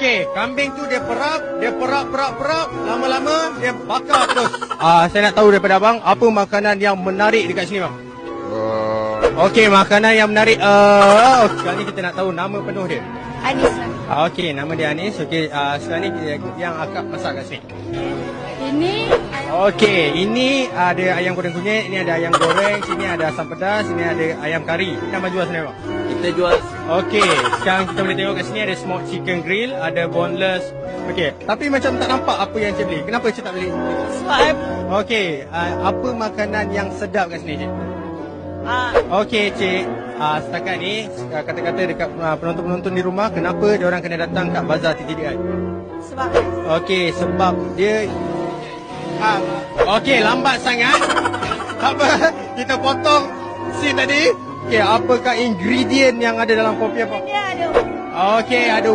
Okey, kambing tu dia perap, lama-lama dia bakar terus. Saya nak tahu daripada abang, apa makanan yang menarik dekat sini bang? Okey, makanan yang menarik. Sekarang ni kita nak tahu nama penuh dia. Anis. Okey, nama dia Anis. Okey, sekarang ni yang akak masak kat sini. Ini Okey, ini ada ayam goreng kunyit, ini ada ayam goreng, sini ada asam pedas, sini ada ayam kari. Kita nak jual sini bang? Kita jual. Okey, sekarang kita boleh tengok kat sini ada smoked chicken grill, ada boneless. Okey, tapi macam tak nampak apa yang cik beli. Kenapa cik tak beli? sebab Okey, apa makanan yang sedap kat sini cik? Okey cik, setakat ni kata-kata dekat penonton-penonton di rumah, kenapa diorang kena datang kat Bazar TTDI? sebab Okey, sebab dia okey, lambat sangat. Apa? Kita potong scene tadi. Okey, apakah ingredient yang ada dalam kopi apa? dia ada Okey, ada